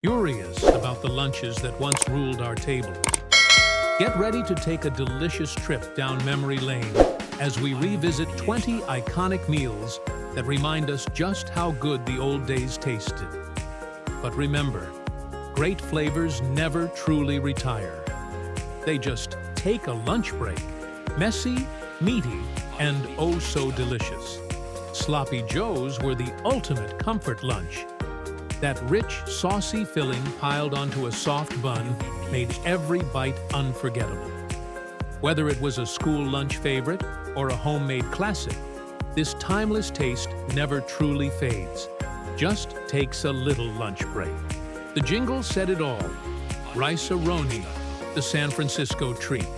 Curious about the lunches that once ruled our tables. Get ready to take a delicious trip down memory lane as we revisit 20 iconic meals that remind us just how good the old days tasted. But remember, great flavors never truly retire. They just take a lunch break. Messy, meaty, and oh so delicious. Sloppy Joes were the ultimate comfort lunch. That rich, saucy filling piled onto a soft bun made every bite unforgettable. Whether it was a school lunch favorite or a homemade classic, this timeless taste never truly fades, just takes a little lunch break. The jingle said it all. Rice-A-Roni, the San Francisco treat.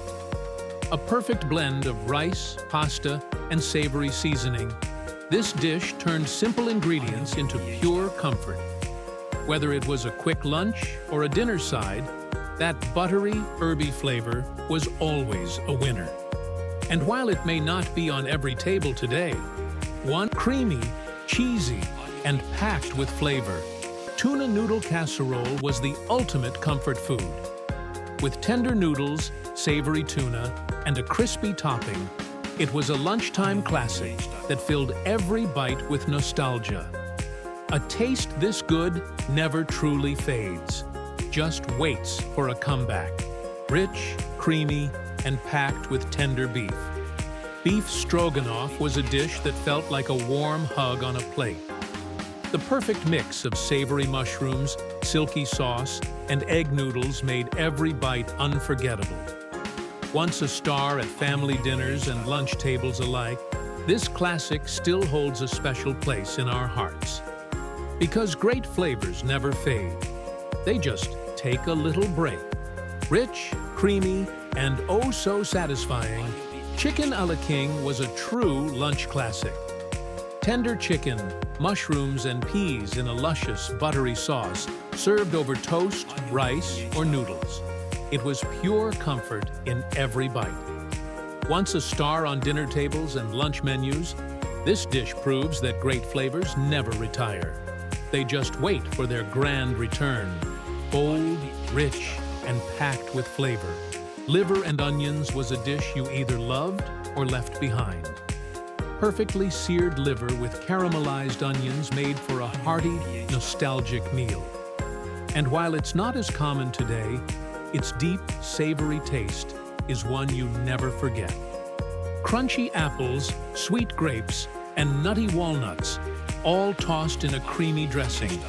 A perfect blend of rice, pasta, and savory seasoning, this dish turned simple ingredients into pure comfort. Whether it was a quick lunch or a dinner side, that buttery, herby flavor was always a winner. And while it may not be on every table today, one creamy, cheesy, and packed with flavor, tuna noodle casserole was the ultimate comfort food. With tender noodles, savory tuna, and a crispy topping, it was a lunchtime classic that filled every bite with nostalgia. A taste this good never truly fades, just waits for a comeback. Rich, creamy, and packed with tender beef. Beef stroganoff was a dish that felt like a warm hug on a plate. The perfect mix of savory mushrooms, silky sauce, and egg noodles made every bite unforgettable. Once a star at family dinners and lunch tables alike, this classic still holds a special place in our hearts. Because great flavors never fade. They just take a little break. Rich, creamy, and oh so satisfying, chicken a la king was a true lunch classic. Tender chicken, mushrooms, and peas in a luscious, buttery sauce served over toast, rice, or noodles. It was pure comfort in every bite. Once a star on dinner tables and lunch menus, this dish proves that great flavors never retire. They just wait for their grand return. Bold, rich, and packed with flavor. Liver and onions was a dish you either loved or left behind. Perfectly seared liver with caramelized onions made for a hearty, nostalgic meal. And while it's not as common today, its deep, savory taste is one you never forget. Crunchy apples, sweet grapes, and nutty walnuts, all tossed in a creamy dressing.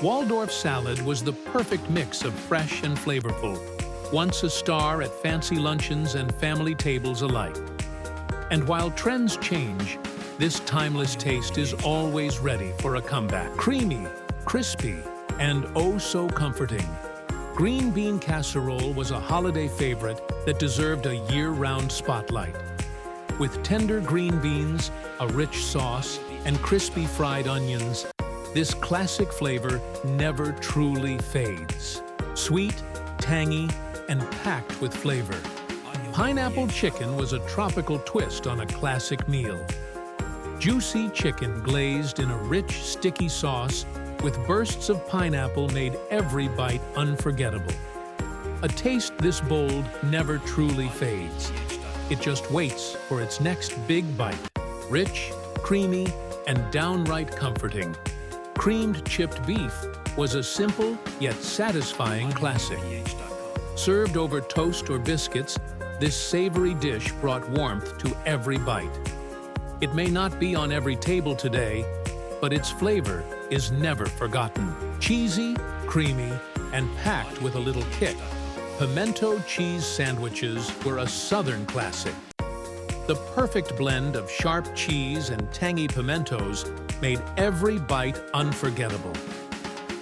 Waldorf salad was the perfect mix of fresh and flavorful, once a star at fancy luncheons and family tables alike. And while trends change, this timeless taste is always ready for a comeback. Creamy, crispy, and oh so comforting. Green bean casserole was a holiday favorite that deserved a year-round spotlight. With tender green beans, a rich sauce, and crispy fried onions, this classic flavor never truly fades. Sweet, tangy, and packed with flavor. Pineapple chicken was a tropical twist on a classic meal. Juicy chicken glazed in a rich, sticky sauce with bursts of pineapple made every bite unforgettable. A taste this bold never truly fades. It just waits for its next big bite. Rich, creamy, and downright comforting. Creamed chipped beef was a simple yet satisfying classic. Served over toast or biscuits, this savory dish brought warmth to every bite. It may not be on every table today, but its flavor is never forgotten. Cheesy, creamy, and packed with a little kick, pimento cheese sandwiches were a Southern classic. The perfect blend of sharp cheese and tangy pimentos made every bite unforgettable.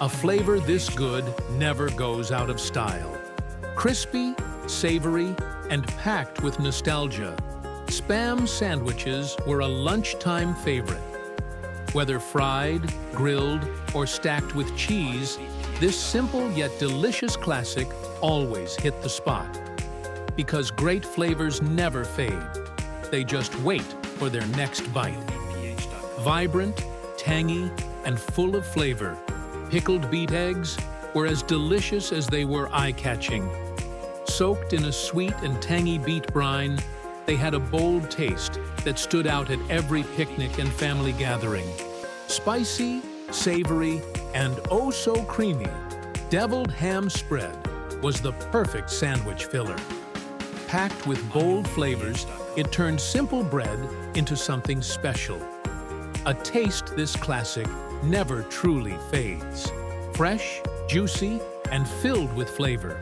A flavor this good never goes out of style. Crispy, savory, and packed with nostalgia, Spam sandwiches were a lunchtime favorite. Whether fried, grilled, or stacked with cheese, this simple yet delicious classic always hit the spot. Because great flavors never fade. They just wait for their next bite. Vibrant, tangy, and full of flavor, pickled beet eggs, were as delicious as they were eye-catching. Soaked in a sweet and tangy beet brine, they had a bold taste that stood out at every picnic and family gathering. Spicy, savory, and oh so creamy, deviled ham spread was the perfect sandwich filler. Packed with bold flavors, it turned simple bread into something special. A taste this classic never truly fades. Fresh, juicy, and filled with flavor,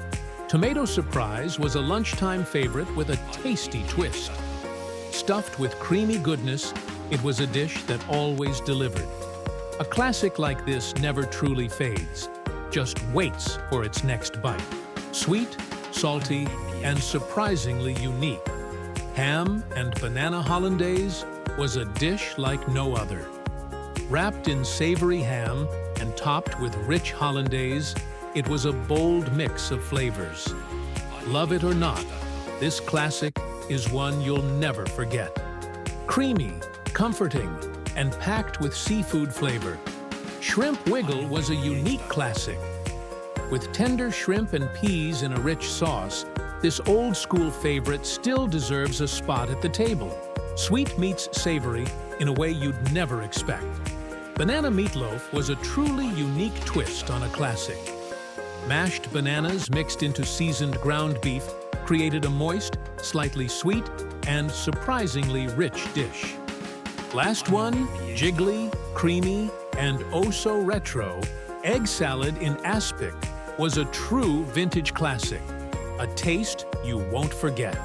Tomato Surprise was a lunchtime favorite with a tasty twist. Stuffed with creamy goodness, it was a dish that always delivered. A classic like this never truly fades, just waits for its next bite. Sweet, salty, and surprisingly unique, ham and banana hollandaise was a dish like no other. Wrapped in savory ham and topped with rich hollandaise, it was a bold mix of flavors. Love it or not, this classic is one you'll never forget. Creamy, comforting, and packed with seafood flavor, Shrimp Wiggle was a unique classic. With tender shrimp and peas in a rich sauce, this old-school favorite still deserves a spot at the table. Sweet meets savory in a way you'd never expect. Banana meatloaf was a truly unique twist on a classic. Mashed bananas mixed into seasoned ground beef created a moist, slightly sweet, and surprisingly rich dish. Last one, jiggly, creamy, and oh so retro, egg salad in aspic was a true vintage classic, a taste you won't forget.